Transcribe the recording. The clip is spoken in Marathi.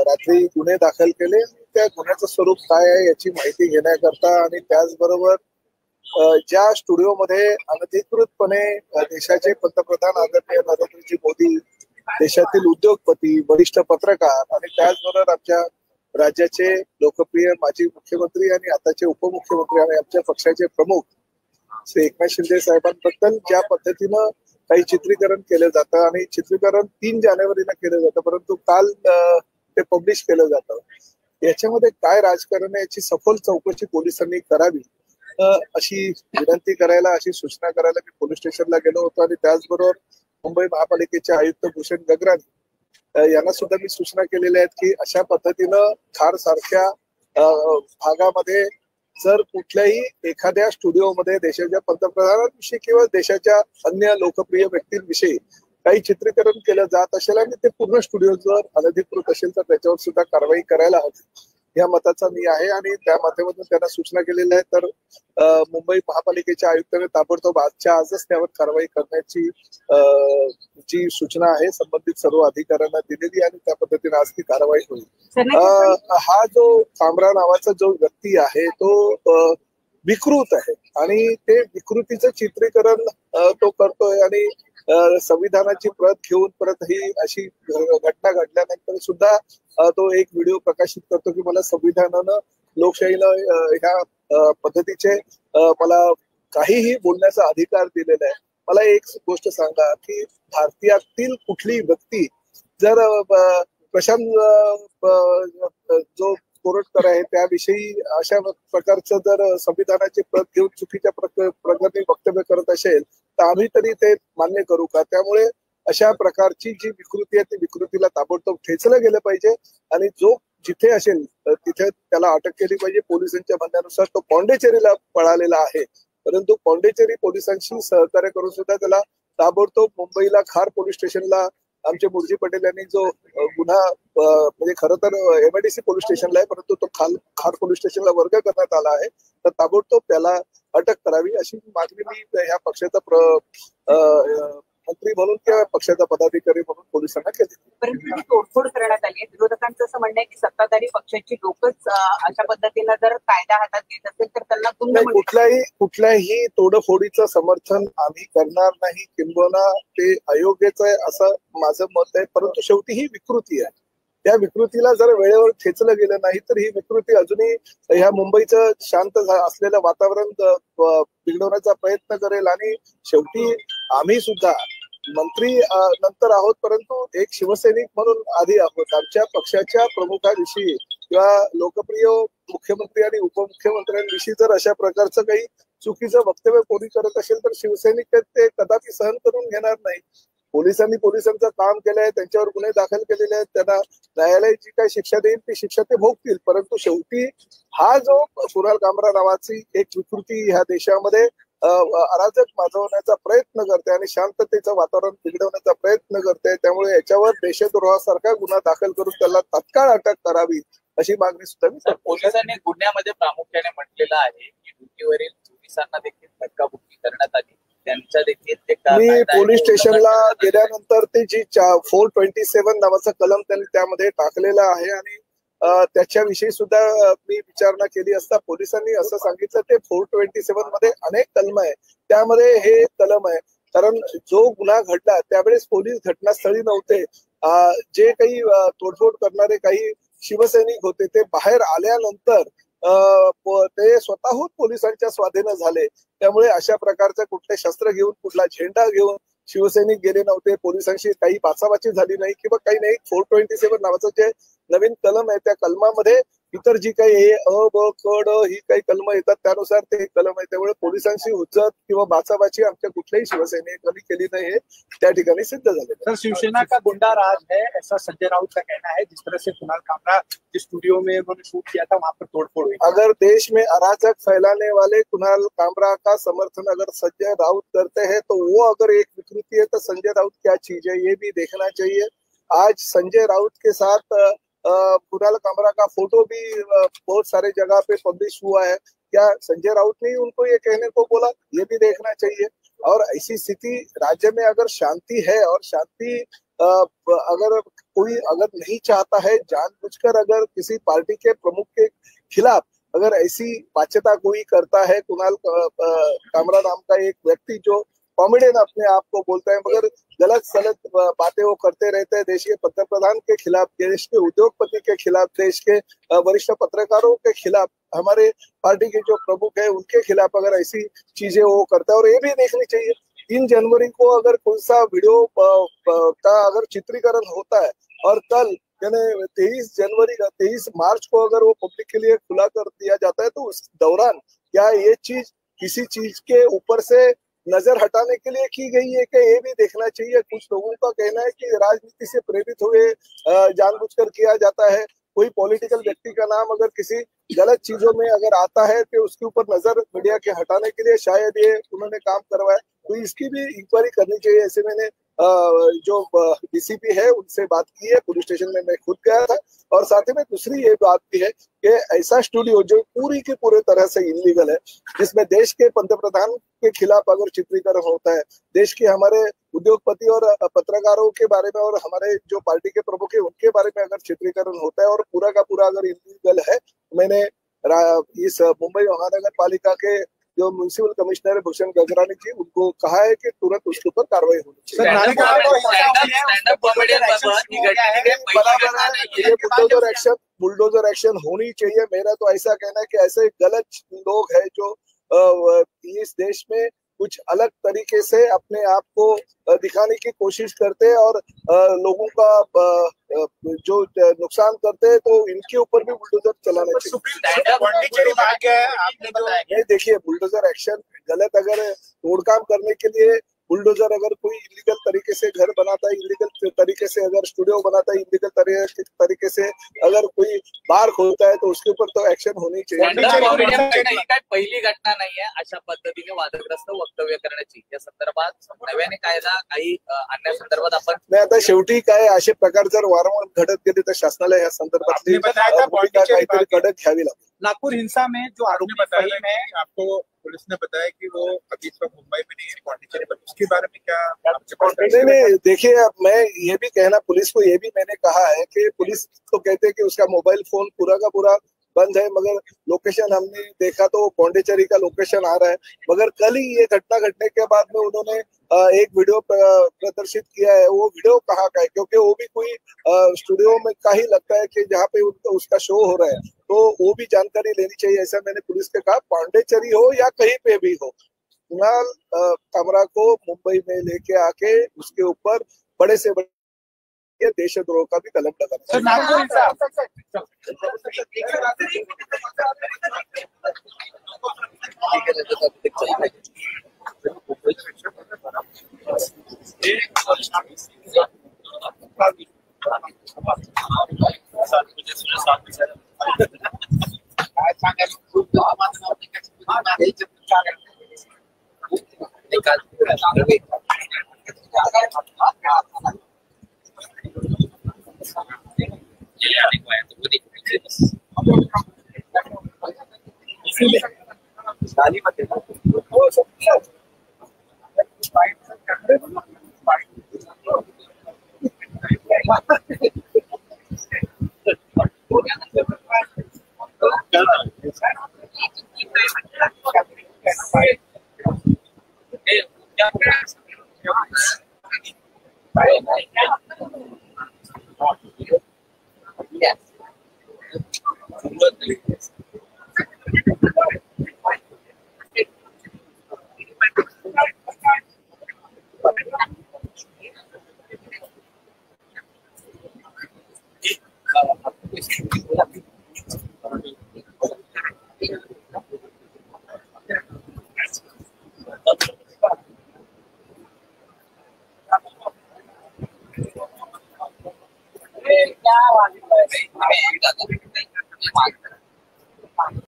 रात्री गुन्हे दाखल केले. त्या गुन्ह्याचं स्वरूप काय आहे याची माहिती घेण्याकरता आणि त्याचबरोबर ज्या स्टुडिओमध्ये अनधिकृतपणे देशाचे पंतप्रधान आदरणीय नरेंद्रजी मोदी, देशातील उद्योगपती, वरिष्ठ पत्रकार आणि त्याचबरोबर आमच्या राज्याचे लोकप्रिय माजी मुख्यमंत्री आणि आताचे उपमुख्यमंत्री आणि आमच्या पक्षाचे प्रमुख श्री एकनाथ शिंदे साहेबांबद्दल ज्या पद्धतीनं काही चित्रीकरण केलं जातं आणि चित्रीकरण 3 जानेवारीला केलं जातं, परंतु काल ते पब्लिश केलं जातं. याच्यामध्ये काय राजकारण आहे याची सखोल चौकशी पोलिसांनी करावी अशी विनंती करायला, अशी सूचना करायला मी पोलीस स्टेशनला गेलो होतो. आणि त्याचबरोबर मुंबई महापालिकेचे आयुक्त भूषण गगरानी यांना सुद्धा मी सूचना केलेल्या आहेत की अशा पद्धतीनं खार सारख्या भागामध्ये जर कुठल्याही एखाद्या स्टुडिओमध्ये देशाच्या पंतप्रधानांविषयी किंवा देशाच्या अन्य लोकप्रिय व्यक्तींविषयी काही चित्रीकरण केलं जात असेल आणि ते पूर्ण स्टुडिओ जर अनधिकृत असेल तर त्याच्यावर सुद्धा कारवाई करायला हवी या मताचा मी आहे. आणि त्या माध्यमातून त्यांना सूचना केलेल्या आहेत. तर मुंबई महापालिकेच्या आयुक्तांनी ताबडतोब आजच त्यावर कारवाई करण्याची जी सूचना आहे संबंधित सर्व अधिकाऱ्यांना दिलेली आणि त्या पद्धतीने आज ती कारवाई होईल. हा जो कामरा नावाचा जो व्यक्ती आहे तो विकृत आहे आणि ते विकृतीचं चित्रीकरण तो करतोय आणि संविधानाची प्रत घेऊन परत ही अशी घटना घडल्यानंतर सुद्धा तो एक व्हिडिओ प्रकाशित करतो की मला संविधानानं लोकशाहीनं ह्या पद्धतीचे मला काहीही बोलण्याचा अधिकार दिलेला आहे. मला एक गोष्ट सांगा की भारतीयातील कुठली व्यक्ती जर प्रशांत जो कोरटकर आहे त्याविषयी अशा प्रकारचं जर संविधानाची प्रत घेऊन चुकीच्या प्रकारे वक्तव्य करत असेल तर आम्ही तरी ते मान्य करू का? त्यामुळे अशा प्रकारची जी विकृती आहे ती विकृतीला ताबडतोब ठेचलं गेलं पाहिजे आणि जो जिथे असेल तिथे त्याला अटक केली पाहिजे. पोलिसांच्या म्हणण्यानुसार तो पॉंडेचेरीला पळालेला आहे, परंतु पॉंडेचेरी पोलिसांशी सहकार्य करून सुद्धा त्याला ताबडतोब मुंबईला खार पोलीस स्टेशनला आमचे मुरजी पटेल यांनी जो गुन्हा म्हणजे खरं तर MIDC पोलीस स्टेशनला आहे परंतु तो खार पोलीस स्टेशनला वर्ग करण्यात आला आहे. तर ताबडतोब त्याला अटक करावी अशी मागणी मी ह्या पक्षाचा मंत्री म्हणून किंवा पक्षाचा पदाधिकारी म्हणून पोलिसांना केली. परंतु तोडफोड करण्यात आली आहे. विरोधकांचं असं म्हणणं आहे की सत्ताधारी पक्षाची लोकच अशा पद्धतीनं जर कायदा हातात घेत असेल तर त्यांना कुठल्याही तोडफोडीचं समर्थन आम्ही करणार नाही, किंबहुना ते अयोग्यच आहे असं माझं मत आहे. परंतु शेवटी ही विकृती आहे, त्या विकृतीला जर वेळेवर ठेचलं गेलं नाही तर ही विकृती अजूनही ह्या मुंबईचं शांत असलेलं वातावरण बिघडवण्याचा प्रयत्न करेल. आणि शेवटी आम्ही सुद्धा मंत्री नंतर आहोत परंतु एक शिवसैनिक म्हणून आधी आहोत. आमच्या पक्षाच्या प्रमुखांविषयी किंवा लोकप्रिय मुख्यमंत्री आणि उपमुख्यमंत्र्यांविषयी जर अशा प्रकारचं काही चुकीचं वक्तव्य कोणी करत असेल तर शिवसैनिक ते कदापि सहन करून घेणार नाही. पोलिसांनी पोलिसांचं काम केलंय, त्यांच्यावर गुन्हे दाखल केलेले आहेत, त्यांना न्यायालय जी काही शिक्षा देईल ती शिक्षा ते भोगतील. परंतु शेवटी हा जो कुणाल कामरा नावाची एक विकृती ह्या देशामध्ये अराजक माजवण्याचा प्रयत्न करते आणि शांततेचं वातावरण बिघडवण्याचा प्रयत्न करते, त्यामुळे याच्यावर देशद्रोहासारखा गुन्हा दाखल करून त्याला तात्काळ अटक करावी अशी मागणी सुद्धा मी करतो. पोलिसांनी गुन्ह्यामध्ये प्रामुख्याने म्हटलेलं आहे की ड्युटीवरील पोलिसांना देखील धक्काबुक्की करण्यात आली. त्यांच्या देखील मी पोलीस स्टेशनला गेल्यानंतर ते जी 427 नावाचा कलम त्यांनी त्यामध्ये टाकलेला आहे आणि त्याच्याविषयी सुद्धा मी विचारणा केली असता पोलिसांनी असं सांगितलं ते 427 मध्ये अनेक कलम आहे, त्यामध्ये हे कलम आहे. कारण जो गुन्हा घडला त्यावेळेस पोलीस घटनास्थळी नव्हते. जे काही तोडफोड करणारे काही शिवसैनिक होते ते बाहेर आल्यानंतर ते स्वतःहून पोलिसांच्या स्वाधीन झाले. त्यामुळे अशा प्रकारचं कुठले शस्त्र घेऊन कुठला झेंडा घेऊन शिवसैनिक गेले नव्हते. पोलिसांशी काही बाचाबाची झाली नाही किंवा काही नाही. 427 नावाचं जे नवीन कलम आहे त्या कलमामध्ये इतर जी काही ब क ड ही काही कलम येतात त्यानुसार ते कलम आहे. त्यामुळे पोलिसांशी हुज्जत किंवा बाचाबाची आमच्या कुठल्याही शिवसैनिकांनी केली नाही हे त्या ठिकाणी सिद्ध झाले. सर, शिवसेना का गुंडा राज है ऐसा संजय राउत का कहना है. जिस तरह से कुणाल कामरा जिस स्टूडियो में उन्होंने शूट किया था वहां पर तोड़फोड़ हुई. अगर देश में अराजक फैलाने वाले कुणाल कामरा का समर्थन अगर संजय राउत करते हैं तो वो अगर एक विकृति है तो संजय राउत क्या चीज है ये भी देखना चाहिए. आज संजय राउत के साथ कुणाल कामरा का फोटो भी बहुत सारे जगह पे पब्लिश हुआ है. क्या संजय राउत ने उनको ये कहने को बोला, ये भी देखना चाहिए. और ऐसी स्थिति राज्य में अगर शांति है और शांति अगर कोई अगर नहीं चाहता है जानबूझकर अगर किसी पार्टी के प्रमुख के खिलाफ अगर ऐसी बाध्यता कोई करता है, कुणाल कामरा नाम का एक व्यक्ति जो कॉमेडियन अपने आप को बोलता है मगर गलत सलत बातें वो करते रहते हैं देश के पंतप्रधान के खिलाफ, देश के उद्योगपति के खिलाफ, देश के वरिष्ठ पत्रकारों के खिलाफ, हमारे पार्टी के जो प्रमुख है उनके खिलाफ अगर ऐसी चीजें वो करता है। और ये भी देखनी चाहिए 3 जनवरी को अगर कोई सा वीडियो का अगर चित्रीकरण होता है और कल यानी 23 मार्च को अगर वो पब्लिक के लिए खुला कर दिया जाता है, तो उस दौरान क्या ये चीज किसी चीज के ऊपर से नजर हटाने के लिए की गई है कि ये भी देखना चाहिए। कुछ लोगों का कहना है कि राजनीति से प्रेरित हुए जानबूझकर किया जाता है। कोई पॉलिटिकल व्यक्ति का नाम अगर किसी गलत चीजों में अगर आता है तो उसके ऊपर नजर मीडिया के हटाने के लिए शायद ये उन्होंने काम करवाया, तो इसकी भी इंक्वायरी करनी चाहिए। ऐसे मैंने जो डीसीपी है उनसे बात की है, पुलिस स्टेशन में मैं खुद गया था। और साथ ही में दूसरी ये बात भी है कि ऐसा स्टूडियो जो पूरी की पूरे तरह से इलीगल है, जिसमें देश के पंतप्रधान के खिलाफ अगर चित्रीकरण होता है, देश के हमारे उद्योगपति और पत्रकारों के बारे में और हमारे जो पार्टी के प्रमुख है उनके बारे में अगर चित्रीकरण होता है और पूरा का पूरा अगर इलीगल है, मैंने इस मुंबई महानगर पालिका के जो म्युनिसिपल कमिश्नर है भूषण गगरानी जी, उनको कहा है कि तुरंत उसके ऊपर कार्रवाई होनी चाहिए। बुलडोजर एक्शन होनी चाहिए। मेरा तो ऐसा कहना है कि ऐसे गलत लोग हैं जो इस देश में कुछ अलग तरीके से अपने आप को दिखाने की कोशिश करते हैं और लोगों का जो नुकसान करते हैं, तो इनके ऊपर भी बुलडोजर चलाना चाहिए। देखिए, बुलडोजर एक्शन गलत, अगर तोड़काम करने के लिए बुलडोजर अगर कोई इलीगल तरीके से घर बनाता है, इलीगल तरीके से अगर स्टूडियो बनाता है, इलीगल तरीके से अगर कोई बार खोलता है, तो उसके ऊपर तो एक्शन होनी चाहिए। पहिली घटना नाही आहे अशा पद्धतीने वादग्रस्त वक्तव्य करण्याची। या संदर्भात नव्याने कायदा काही आणण्यासंदर्भात आपण नाही, आता शेवटी काय असे प्रकार जर वारंवार घडत गेले तर शासनाला या संदर्भातली काहीतरी कडक घ्यावी लागेल। नागपुर हिंसा में जो आरोपी फहीम है, आपको पुलिस ने बताया कि वो अभी तक मुंबई में नहीं है, पौंडीचेरी में, उसके बारे में क्या? नहीं, देखिए, अब मैं ये भी कहना पुलिस को ये भी मैंने कहा है कि पुलिस तो कहते हैं कि उसका मोबाइल फोन पूरा का पूरा बंद है, मगर लोकेशन हमने देखा तो पौंडीचेरी का लोकेशन आ रहा है। मगर कल ही ये घटना घटने के बाद में उन्होंने एक वीडियो प्रदर्शित किया है। वो वीडियो कहाँ का है, क्योंकि वो भी कोई स्टूडियो में का ही लगता है कि जहाँ पे उसका शो हो रहा है, तो वो भी जानकारी लेनी चाहिए। ऐसा मैंने पुलिस से कहा, पौंडीचेरी हो या कहीं पे भी हो, कुणाल कामरा को मुंबई में लेके आके उसके ऊपर बड़े से बड़े देशद्रोह का भी कलम लगाना। क्या